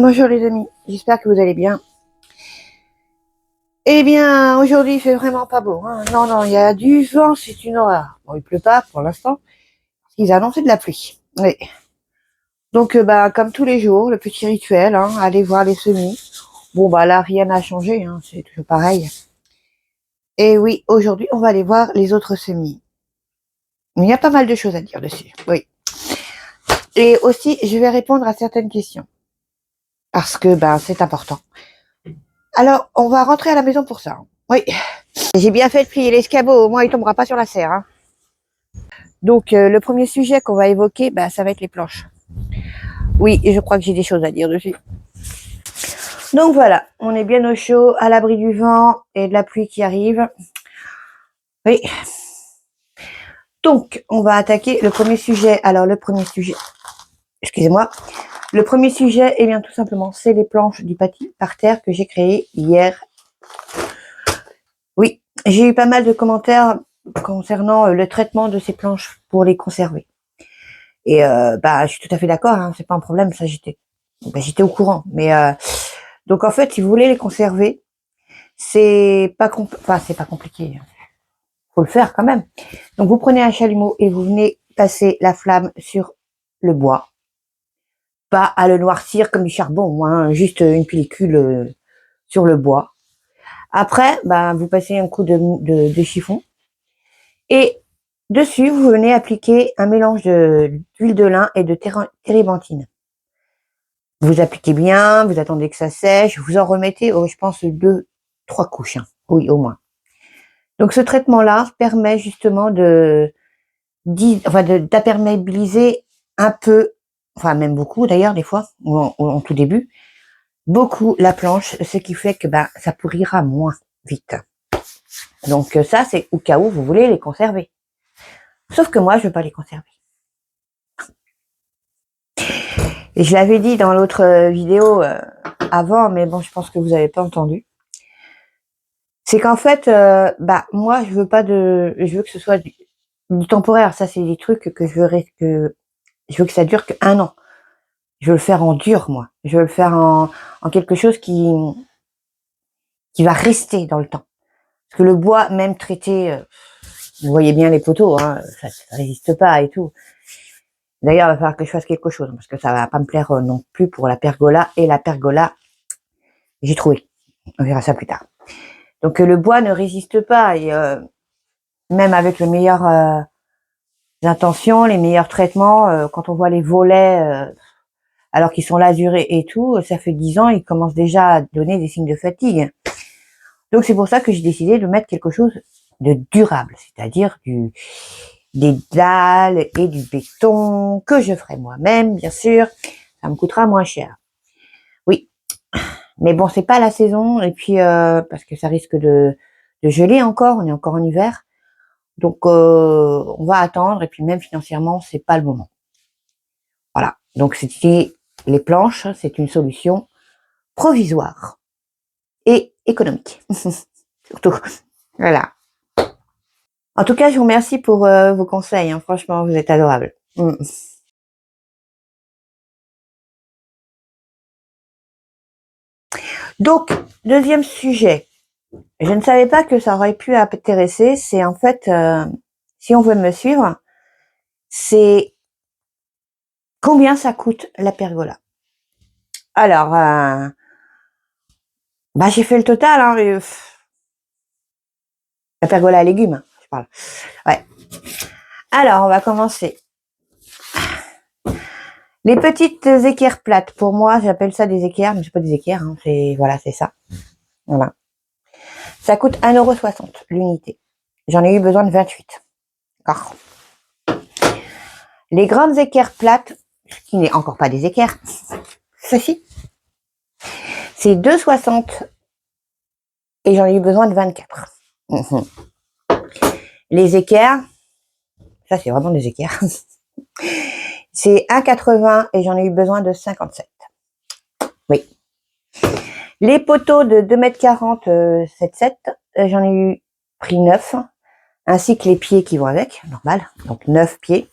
Bonjour les amis, j'espère que vous allez bien. Eh bien, aujourd'hui il fait vraiment pas beau. Hein. Non, il y a du vent, c'est une horreur. Bon, il pleut pas pour l'instant. Ils annonçaient de la pluie. Oui. Donc, comme tous les jours, le petit rituel, hein, aller voir les semis. Bon, là, rien n'a changé, hein, c'est toujours pareil. Et oui, aujourd'hui, on va aller voir les autres semis. Il y a pas mal de choses à dire dessus, oui. Et aussi, je vais répondre à certaines questions. Parce que, c'est important. Alors, on va rentrer à la maison pour ça. Oui. J'ai bien fait de plier l'escabeau, au moins il tombera pas sur la serre. Hein. Donc le premier sujet qu'on va évoquer, ça va être les planches. Oui, et je crois que j'ai des choses à dire dessus. Donc voilà, on est bien au chaud, à l'abri du vent et de la pluie qui arrive. Oui. Donc, on va attaquer le premier sujet. Alors le premier sujet, excusez-moi. Le premier sujet, eh bien tout simplement, c'est les planches du patis par terre que j'ai créées hier. Oui, j'ai eu pas mal de commentaires concernant le traitement de ces planches pour les conserver. Et je suis tout à fait d'accord, hein, c'est pas un problème, ça j'étais au courant. Mais donc en fait, si vous voulez les conserver, c'est pas compliqué. Faut le faire quand même. Donc vous prenez un chalumeau et vous venez passer la flamme sur le bois. Pas à le noircir comme du charbon, hein, juste une pellicule sur le bois. Après, vous passez un coup de chiffon et dessus vous venez appliquer un mélange d'huile de lin et de térébenthine. Vous appliquez bien, vous attendez que ça sèche, vous en remettez, je pense, 2-3 couches. Hein. Oui, au moins. Donc ce traitement-là permet justement d'imperméabiliser un peu, enfin même beaucoup d'ailleurs des fois, en tout début, beaucoup la planche, ce qui fait que ça pourrira moins vite. Donc ça, c'est au cas où vous voulez les conserver. Sauf que moi, je veux pas les conserver. Et je l'avais dit dans l'autre vidéo avant, mais bon, je pense que vous n'avez pas entendu. C'est qu'en fait, moi, je veux que ce soit du temporaire. Ça, c'est des trucs que je veux que ça dure qu'1 an. Je veux le faire en dur, moi. Je veux le faire en quelque chose qui va rester dans le temps. Parce que le bois, même traité, vous voyez bien les poteaux, hein, ça résiste pas et tout. D'ailleurs, il va falloir que je fasse quelque chose, parce que ça va pas me plaire non plus pour la pergola. Et la pergola, j'ai trouvé. On verra ça plus tard. Donc le bois ne résiste pas. Et même avec les meilleures intentions, les meilleurs traitements, quand on voit les volets, alors qu'ils sont lasurés et tout, ça fait 10 ans, ils commencent déjà à donner des signes de fatigue. Donc c'est pour ça que j'ai décidé de mettre quelque chose de durable, c'est-à-dire des dalles et du béton que je ferai moi-même, bien sûr. Ça me coûtera moins cher. Oui, mais bon, c'est pas la saison et puis parce que ça risque de geler encore. On est encore en hiver, donc on va attendre et puis même financièrement, c'est pas le moment. Voilà. Donc c'était les planches, c'est une solution provisoire et économique, surtout. Voilà. En tout cas, je vous remercie pour vos conseils. Hein. Franchement, vous êtes adorables. Donc, deuxième sujet. Je ne savais pas que ça aurait pu intéresser. C'est en fait, si on veut me suivre, c'est combien ça coûte la pergola. Alors, j'ai fait le total. Hein, la pergola à légumes, je parle. Ouais. Alors, on va commencer. Les petites équerres plates, pour moi, j'appelle ça des équerres, mais c'est pas des équerres, hein, c'est ça. Voilà. Ça coûte 1,60 € l'unité. J'en ai eu besoin de 28. D'accord. Les grandes équerres plates, qui n'est encore pas des équerres, ceci, c'est 2,60 et j'en ai eu besoin de 24. Les équerres, ça c'est vraiment des équerres, c'est 1,80 et j'en ai eu besoin de 57. Oui. Les poteaux de 2,40 m 7,7, j'en ai eu pris 9, ainsi que les pieds qui vont avec, normal, donc 9 pieds.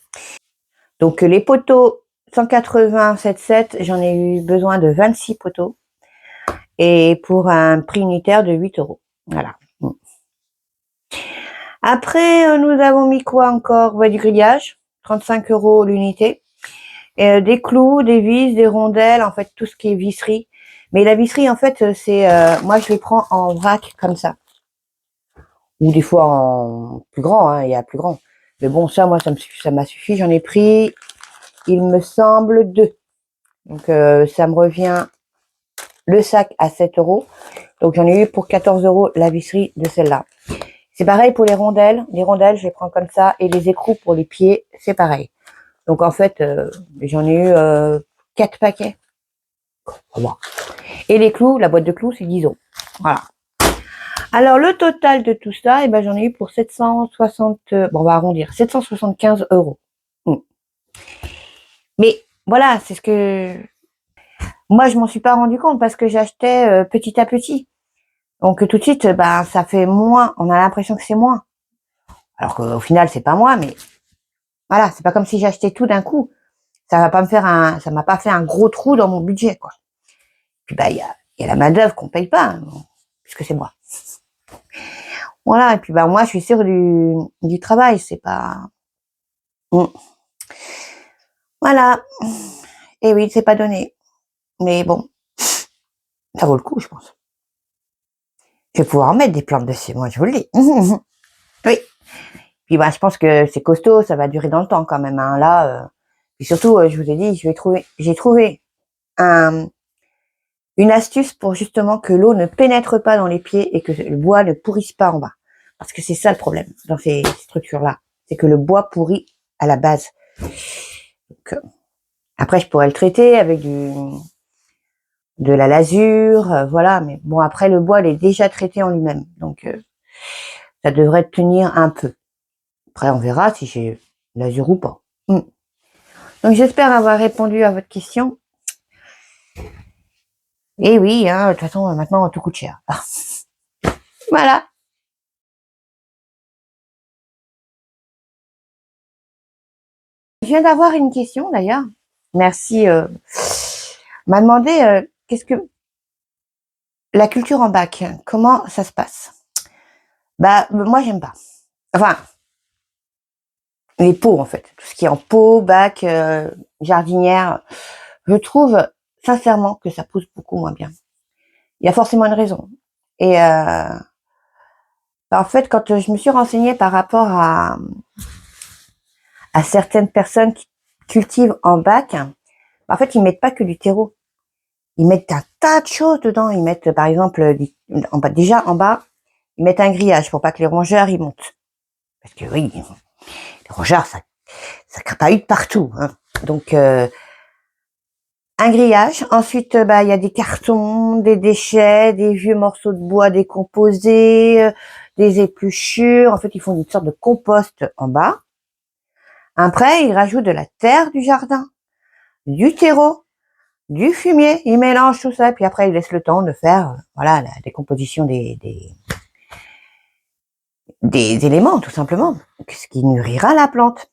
Donc les poteaux 180 7,7, j'en ai eu besoin de 26 poteaux. Et pour un prix unitaire de 8 €. Voilà. Après, nous avons mis quoi encore? Ouais, du grillage, 35 € l'unité. Des clous, des vis, des rondelles, en fait, tout ce qui est visserie. Mais la visserie, en fait, c'est, moi, je les prends en vrac, comme ça. Ou des fois en plus grand, hein, il y a plus grand. Mais bon, ça, moi, ça m'a suffi. J'en ai pris, il me semble, 2. Donc, ça me revient le sac à 7 €. Donc, j'en ai eu pour 14 € la visserie de celle-là. C'est pareil pour les rondelles. Les rondelles, je les prends comme ça. Et les écrous pour les pieds, c'est pareil. Donc, en fait, j'en ai eu 4 paquets. Et les clous, la boîte de clous, c'est 10 €. Voilà. Alors, le total de tout ça, eh ben, j'en ai eu pour 760, bon, on va arrondir, 775 €. Mais voilà, c'est ce que moi, je m'en suis pas rendu compte parce que j'achetais petit à petit. Donc, tout de suite, ben, ça fait moins. On a l'impression que c'est moins. Alors qu'au final, c'est pas moins, mais voilà, c'est pas comme si j'achetais tout d'un coup. Ça m'a pas fait un gros trou dans mon budget, quoi. Puis, bah, il y a la main-d'œuvre qu'on paye pas, hein, puisque c'est moi. Voilà. Et puis, bah, moi, je suis sûre du travail. C'est pas, voilà. Et oui, c'est pas donné. Mais bon, ça vaut le coup, je pense. Je vais pouvoir en mettre des plantes dessus, moi, je vous le dis. Oui. Puis, bah, je pense que c'est costaud, ça va durer dans le temps quand même, hein. Là, puis surtout, je vous ai dit, j'ai trouvé une astuce pour justement que l'eau ne pénètre pas dans les pieds et que le bois ne pourrisse pas en bas. Parce que c'est ça le problème dans ces structures-là. C'est que le bois pourrit à la base. Donc, après, je pourrais le traiter avec de la lasure, voilà. Mais bon, après, le bois, il est déjà traité en lui-même. Donc, ça devrait tenir un peu. Après, on verra si j'ai lasure ou pas. Donc, j'espère avoir répondu à votre question. Et oui, hein, de toute façon, maintenant, tout coûte cher. Voilà. Je viens d'avoir une question, d'ailleurs. Merci. M'a demandé qu'est-ce que la culture en bac, comment ça se passe? Bah, moi, j'aime pas. Enfin, les pots, en fait. Tout ce qui est en pot, bac, jardinière. Je trouve, sincèrement, que ça pousse beaucoup moins bien. Il y a forcément une raison. Et en fait, quand je me suis renseignée par rapport à certaines personnes qui cultivent en bac, en fait, ils mettent pas que du terreau. Ils mettent un tas de choses dedans. Ils mettent, par exemple, déjà en bas, ils mettent un grillage pour pas que les rongeurs y montent. Parce que oui, les rongeurs, ça crapahute partout, hein. Donc, un grillage. Ensuite, bah, il y a des cartons, des déchets, des vieux morceaux de bois décomposés, des épluchures. En fait, ils font une sorte de compost en bas. Après, ils rajoutent de la terre du jardin, du terreau, du fumier. Ils mélangent tout ça, puis après, ils laissent le temps de faire, voilà, la décomposition des éléments, tout simplement. Ce qui nourrira la plante.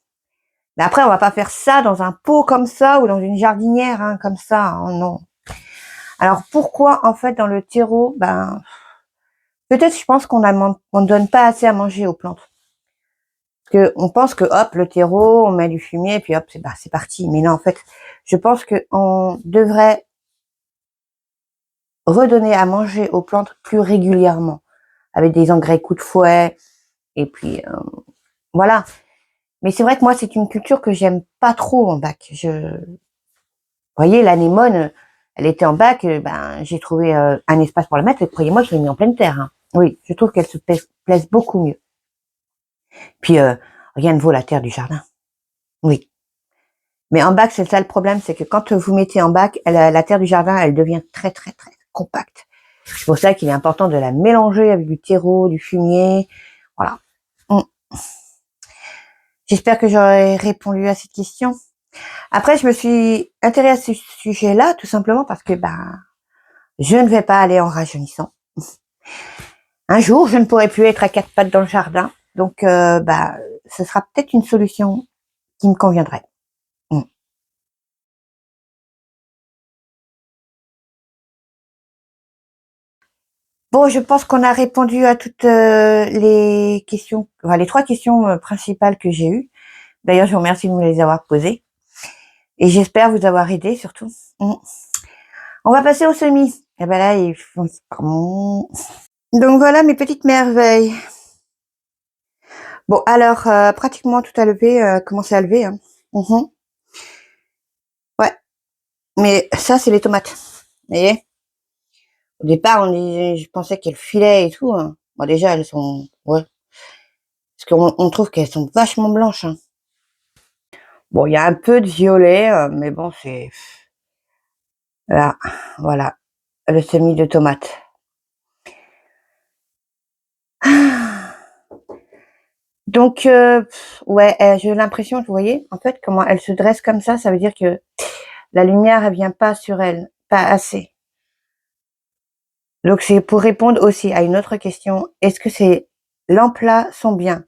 Mais après, on va pas faire ça dans un pot comme ça ou dans une jardinière, hein, comme ça, hein, non. Alors pourquoi en fait dans le terreau, ben peut-être je pense qu'on ne donne pas assez à manger aux plantes. Parce que on pense que hop le terreau, on met du fumier et puis hop c'est parti. Mais non en fait, je pense que on devrait redonner à manger aux plantes plus régulièrement avec des engrais coup de fouet et puis voilà. Mais c'est vrai que moi c'est une culture que j'aime pas trop en bac. Vous voyez l'anémone, elle était en bac, ben j'ai trouvé un espace pour la mettre et croyez-moi je l'ai mis en pleine terre, hein. Oui, je trouve qu'elle se plaise beaucoup mieux. Puis rien ne vaut la terre du jardin. Oui. Mais en bac, c'est ça le problème, c'est que quand vous mettez en bac, la terre du jardin, elle devient très très très compacte. C'est pour ça qu'il est important de la mélanger avec du terreau, du fumier. Voilà. J'espère que j'aurai répondu à cette question. Après, je me suis intéressée à ce sujet-là, tout simplement parce que je ne vais pas aller en rajeunissant. Un jour, je ne pourrai plus être à quatre pattes dans le jardin. Donc, ce sera peut-être une solution qui me conviendrait. Bon, je pense qu'on a répondu à toutes les questions, enfin les 3 questions principales que j'ai eues. D'ailleurs, je vous remercie de me les avoir posées. Et j'espère vous avoir aidé surtout. On va passer au semis. Et ben là, ils font... Donc voilà mes petites merveilles. Bon, alors, pratiquement tout à lever, commencer à lever. Hein. Ouais, mais ça, c'est les tomates. Vous voyez? Au départ, je pensais qu'elles filaient et tout. Hein. Bon, déjà, elles sont... Ouais. Parce qu'on trouve qu'elles sont vachement blanches. Hein. Bon, il y a un peu de violet, mais bon, c'est... Là, voilà, le semis de tomates. Donc, ouais, j'ai l'impression, vous voyez, en fait, comment elle se dresse comme ça veut dire que la lumière, elle vient pas sur elle, pas assez. Donc, c'est pour répondre aussi à une autre question. Est-ce que ces lampes-là sont bien?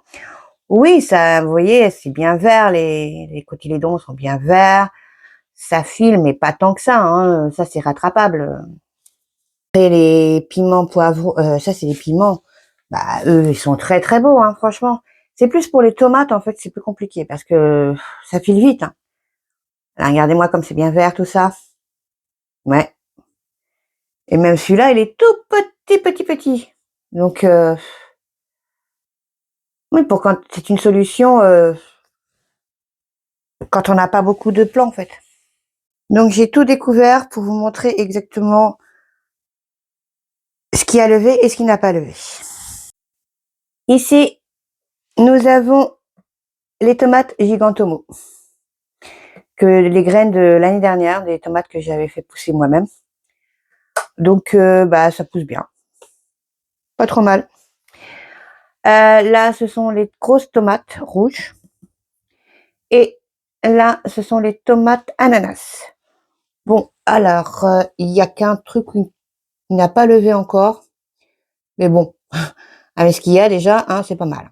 Oui, ça, vous voyez, c'est bien vert, les cotylédons sont bien verts. Ça file, mais pas tant que ça, hein. Ça, c'est rattrapable. Et les piments poivrons, ça, c'est des piments. Bah, eux, ils sont très, très beaux, hein, franchement. C'est plus pour les tomates, en fait, c'est plus compliqué parce que ça file vite. Hein. Là, regardez-moi comme c'est bien vert, tout ça. Ouais. Et même celui-là, il est tout petit, petit, petit. Donc, oui, pour quand c'est une solution, quand on n'a pas beaucoup de plants, en fait. Donc, j'ai tout découvert pour vous montrer exactement ce qui a levé et ce qui n'a pas levé. Ici, nous avons les tomates gigantomo. Que les graines de l'année dernière, des tomates que j'avais fait pousser moi-même. Donc, bah, ça pousse bien. Pas trop mal. Là, ce sont les grosses tomates rouges. Et là, ce sont les tomates ananas. Bon, alors, il n'y a qu'un truc qui n'a pas levé encore. Mais bon, avec ce qu'il y a déjà, hein, c'est pas mal.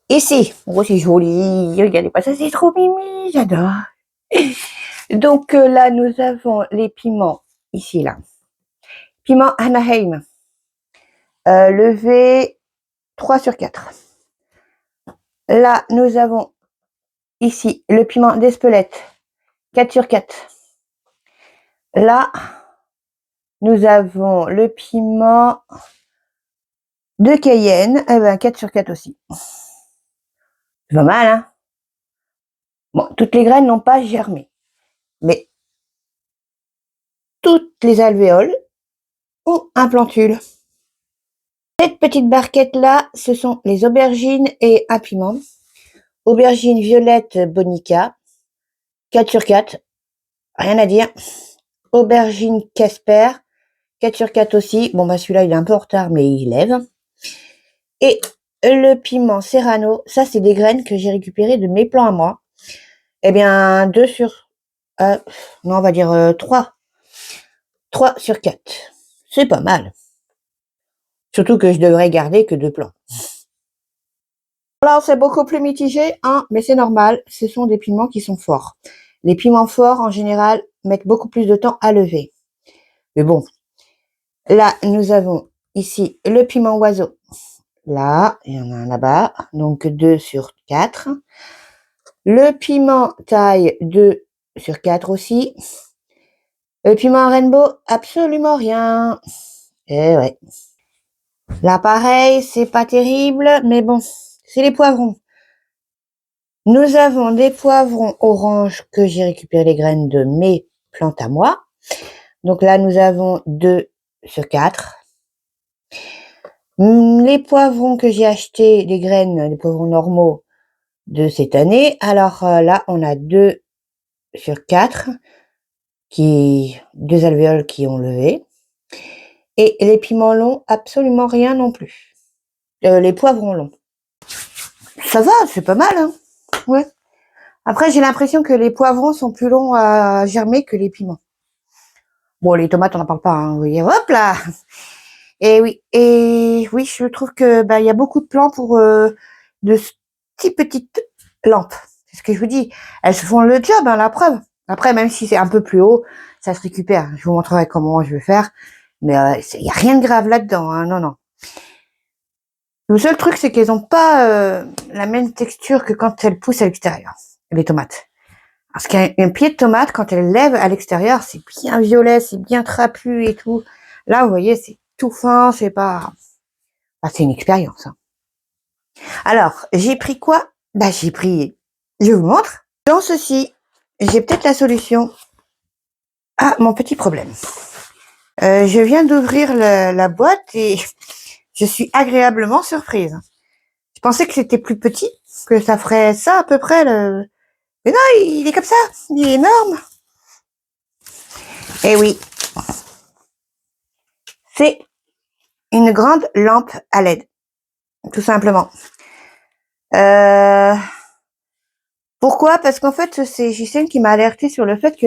Ici, oh, c'est joli. Regardez pas ça, c'est trop mimi, j'adore. Donc là, nous avons les piments, ici, là. Piment Anaheim, levé 3 sur 4. Là, nous avons ici le piment d'Espelette, 4 sur 4. Là, nous avons le piment de Cayenne, eh ben 4 sur 4 aussi. C'est pas mal, hein? Bon, toutes les graines n'ont pas germé, mais toutes les alvéoles ont un plantule. Cette petite barquette-là, ce sont les aubergines et un piment. Aubergine violette Bonica, 4 sur 4, rien à dire. Aubergine Casper, 4 sur 4 aussi. Bon, bah celui-là, il est un peu en retard, mais il lève. Et le piment Serrano, ça, c'est des graines que j'ai récupérées de mes plants à moi. Eh bien, 2 sur... non, on va dire 3. 3 sur 4. C'est pas mal. Surtout que je devrais garder que 2 plants. Alors, c'est beaucoup plus mitigé, hein, mais c'est normal. Ce sont des piments qui sont forts. Les piments forts, en général, mettent beaucoup plus de temps à lever. Mais bon, là, nous avons ici le piment oiseau. Là, il y en a un là-bas, donc 2 sur 4. Le piment taille, 2 sur 4 aussi. Le piment rainbow, absolument rien. Eh ouais. Là, pareil, c'est pas terrible, mais bon, c'est les poivrons. Nous avons des poivrons orange que j'ai récupéré les graines de mes plantes à moi. Donc là, nous avons 2 sur 4. Les poivrons que j'ai achetés, les graines, les poivrons normaux de cette année. Alors là, on a 2 sur 4, 2 alvéoles qui ont levé. Et les piments longs, absolument rien non plus. Les poivrons longs. Ça va, c'est pas mal, hein. Ouais. Après, j'ai l'impression que les poivrons sont plus longs à germer que les piments. Bon, les tomates, on n'en parle pas, hein. Vous voyez, hop là. Et oui, je trouve que il y a beaucoup de plants pour de si petites lampes. C'est ce que je vous dis. Elles se font le job, hein, la preuve. Après, même si c'est un peu plus haut, ça se récupère. Je vous montrerai comment je vais faire. Mais il n'y a rien de grave là-dedans, hein, non, non. Le seul truc, c'est qu'elles n'ont pas la même texture que quand elles poussent à l'extérieur, les tomates. Parce qu'un pied de tomate, quand elle lève à l'extérieur, c'est bien violet, c'est bien trapu et tout. Là, vous voyez, c'est tout fin, c'est pas... Ah, c'est une expérience. Hein. Alors, j'ai pris quoi? Bah, j'ai pris... Je vous montre. Dans ceci, j'ai peut-être la solution à mon petit problème. Je viens d'ouvrir la boîte et je suis agréablement surprise. Je pensais que c'était plus petit, que ça ferait ça à peu près. Mais non, il est comme ça. Il est énorme. Eh oui. C'est une grande lampe à LED. Tout simplement. Pourquoi? Parce qu'en fait, c'est Gisèle qui m'a alerté sur le fait que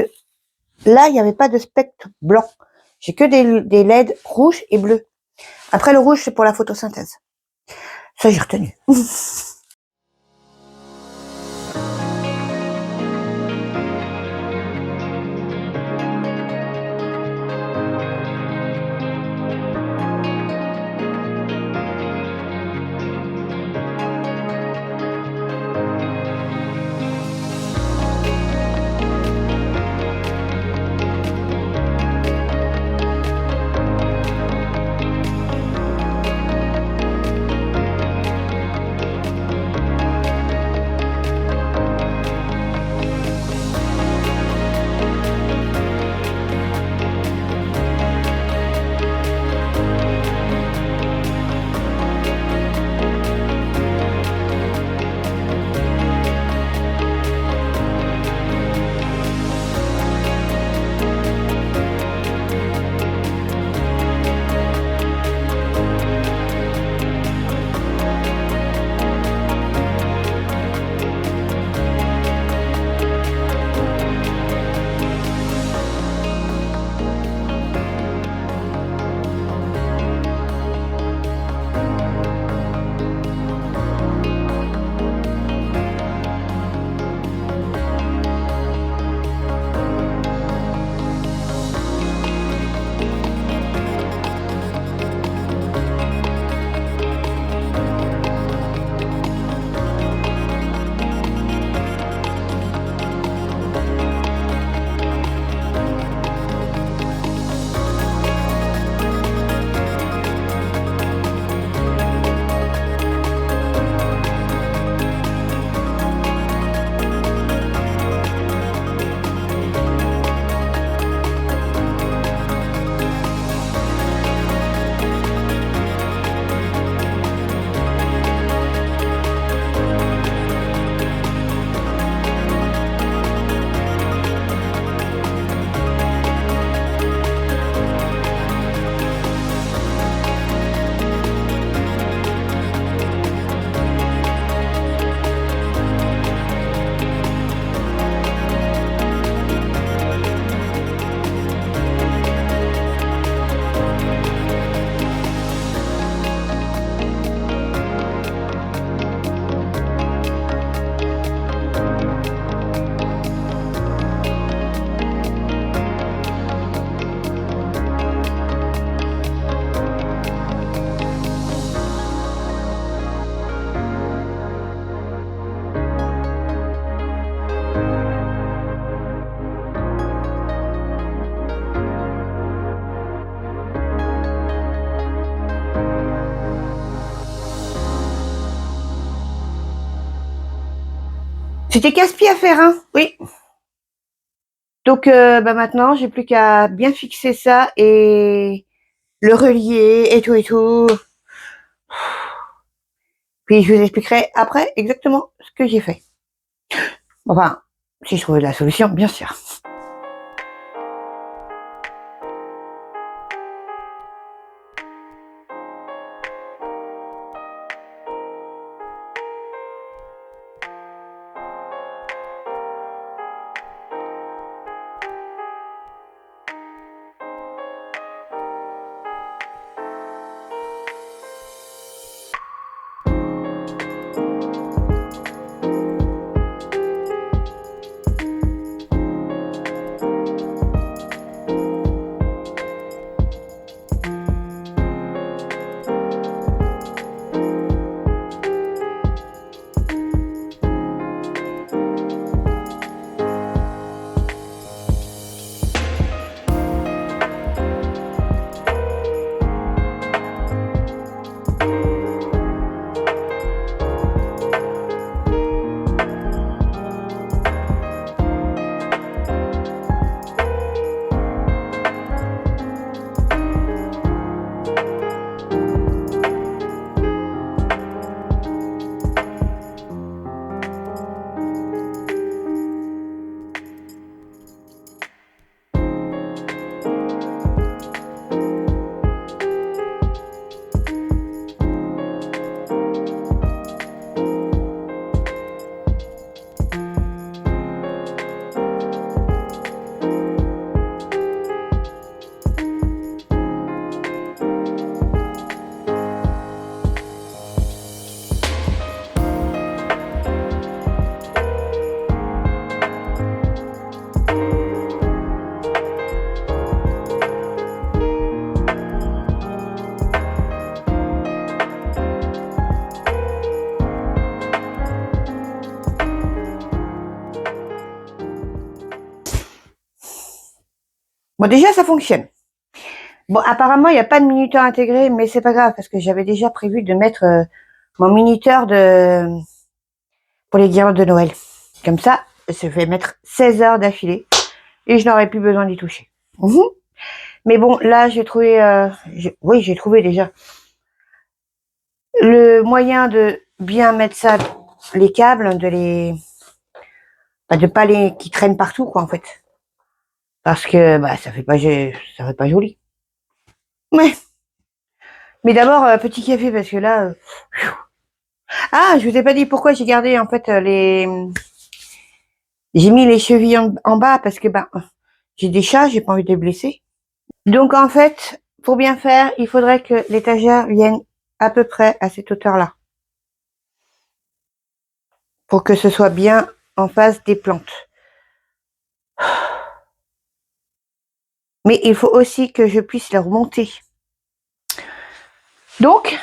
là, il n'y avait pas de spectre blanc. J'ai que des LED rouges et bleus. Après, le rouge, c'est pour la photosynthèse. Ça, j'ai retenu. C'était casse-pied à faire, hein? Oui. Donc, bah maintenant, j'ai plus qu'à bien fixer ça et le relier et tout et tout. Puis je vous expliquerai après exactement ce que j'ai fait. Enfin, si je trouve la solution, bien sûr. Bon, déjà, ça fonctionne. Bon, apparemment, il n'y a pas de minuteur intégré, mais c'est pas grave, parce que j'avais déjà prévu de mettre mon minuteur pour les guirlandes de Noël. Comme ça, je vais mettre 16 heures d'affilée, et je n'aurai plus besoin d'y toucher. Mais bon, là, j'ai trouvé... oui, j'ai trouvé déjà le moyen de bien mettre ça, les câbles, de pas les... qui traînent partout, quoi, en fait. Parce que, ça fait pas joli. Ouais. Mais d'abord, petit café, parce que là... Ah, je vous ai pas dit pourquoi j'ai gardé, en fait, j'ai mis les chevilles en bas, parce que, j'ai des chats, j'ai pas envie de les blesser. Donc, en fait, pour bien faire, il faudrait que l'étagère vienne à peu près à cette hauteur-là. Pour que ce soit bien en face des plantes. Mais il faut aussi que je puisse les remonter. Donc,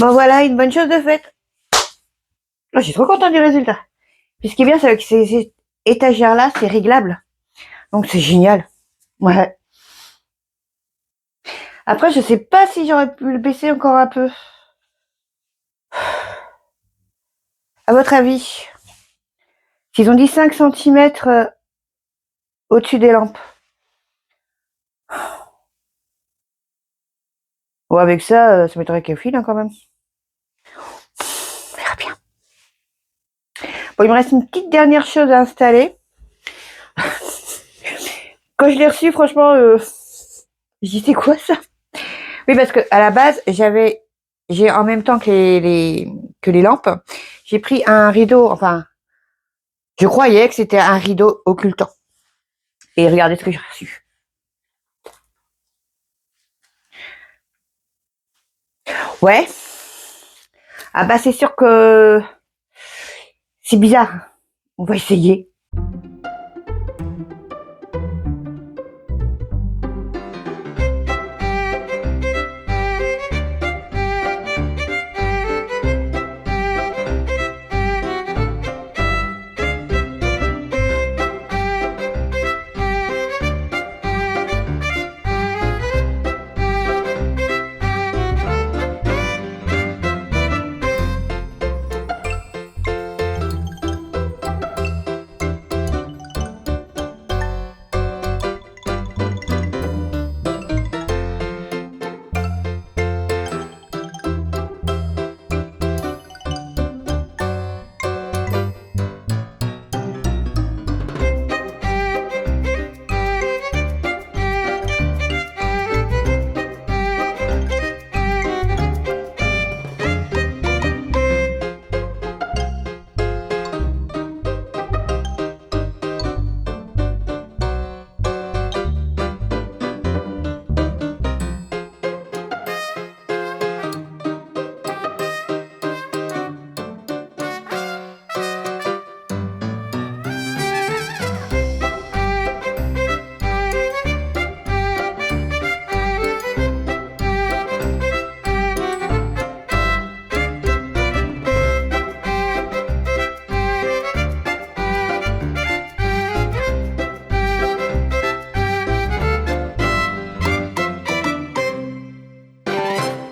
bon voilà, une bonne chose de faite. Je suis trop contente du résultat. Puis ce qui est bien, c'est avec ces étagères-là, c'est réglable. Donc c'est génial. Ouais. Après, je sais pas si j'aurais pu le baisser encore un peu. À votre avis, s'ils ont dit 5 cm au-dessus des lampes. Bon, avec ça, ça m'étonnerait qu'elle file quand même. On verra bien. Bon, il me reste une petite dernière chose à installer. Quand je l'ai reçu, franchement, je dis c'est quoi ça? Oui, parce que à la base, j'ai en même temps que les lampes, j'ai pris un rideau, enfin, je croyais que c'était un rideau occultant. Et regardez ce que j'ai reçu. Ouais. Ah c'est sûr que c'est bizarre. On va essayer.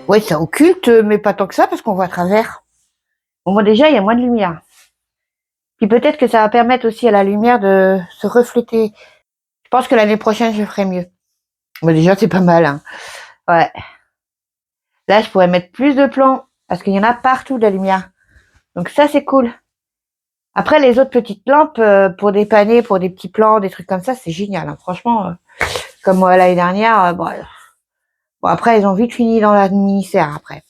Ouais, ça occulte, mais pas tant que ça, parce qu'on voit à travers. On voit déjà, il y a moins de lumière. Puis peut-être que ça va permettre aussi à la lumière de se refléter. Je pense que l'année prochaine, je ferai mieux. Mais déjà, c'est pas mal, hein. Ouais. Là, je pourrais mettre plus de plans, parce qu'il y en a partout de la lumière. Donc ça, c'est cool. Après, les autres petites lampes, pour dépanner, pour des petits plans, des trucs comme ça, c'est génial, hein. Franchement, comme moi l'année dernière, bon, après, elles ont vite fini dans la mini-serre, après.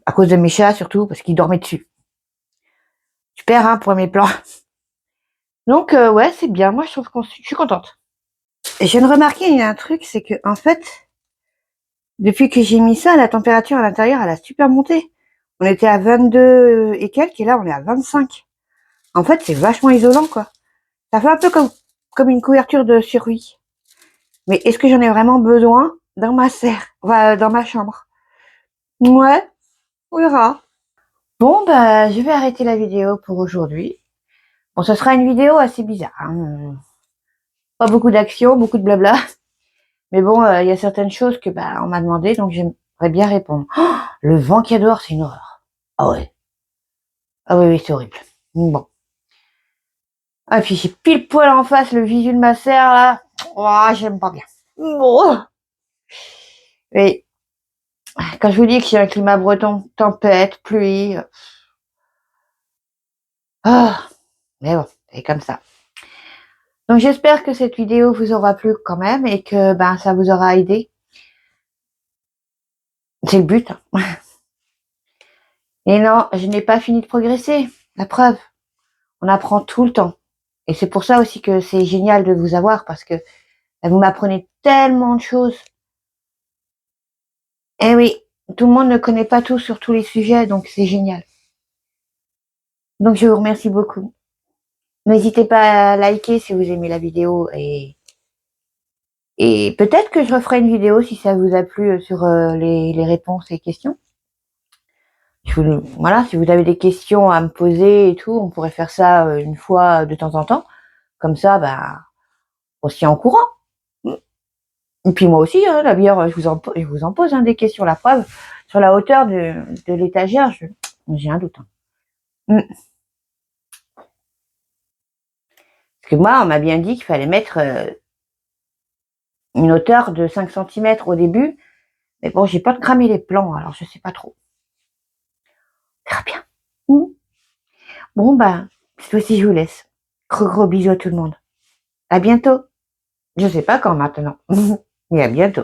À cause de mes chats, surtout, parce qu'ils dormaient dessus. Super, hein, pour mes plans. Donc, ouais, c'est bien. Moi, je trouve je suis contente. Et je viens de remarquer, il y a un truc, c'est que, en fait, depuis que j'ai mis ça, la température à l'intérieur, elle a super monté. On était à 22 et quelques, et là, on est à 25. En fait, c'est vachement isolant, quoi. Ça fait un peu comme une couverture de survie. Mais est-ce que j'en ai vraiment besoin dans ma serre, enfin, dans ma chambre? Ouais, on verra. Bon, bah, je vais arrêter la vidéo pour aujourd'hui. Bon, ce sera une vidéo assez bizarre, hein. Pas beaucoup d'action, beaucoup de blabla. Mais bon, il y a certaines choses que, bah, on m'a demandé, donc j'aimerais bien répondre. Oh, le vent qu'il y a dehors, c'est une horreur. Ah ouais. Ah oui, oui, c'est horrible. Bon. Ah, puis j'ai pile poil en face le visu de ma serre, là. Oh, j'aime pas bien. Bon. Mais quand je vous dis que j'ai un climat breton, tempête, pluie. Ah, mais bon, c'est comme ça. Donc j'espère que cette vidéo vous aura plu quand même et que ben ça vous aura aidé. C'est le but, hein. Et non, je n'ai pas fini de progresser. La preuve, on apprend tout le temps. Et c'est pour ça aussi que c'est génial de vous avoir parce que vous m'apprenez tellement de choses. Eh oui, tout le monde ne connaît pas tout sur tous les sujets, donc c'est génial. Donc je vous remercie beaucoup. N'hésitez pas à liker si vous aimez la vidéo et peut-être que je referai une vidéo si ça vous a plu sur les réponses et questions. Voilà, si vous avez des questions à me poser et tout, on pourrait faire ça une fois de temps en temps. Comme ça, bah, on se tient en courant. Et puis moi aussi, hein, la bière, je vous en pose, hein, des questions. La preuve, sur la hauteur de l'étagère, j'ai un doute, hein. Parce que moi, on m'a bien dit qu'il fallait mettre une hauteur de 5 centimètres au début. Mais bon, j'ai pas de cramer les plans, alors je sais pas trop. On verra bien. Bon, bah, cette fois-ci, je vous laisse. Gros gros bisous à tout le monde. À bientôt. Je sais pas quand maintenant, mais à bientôt.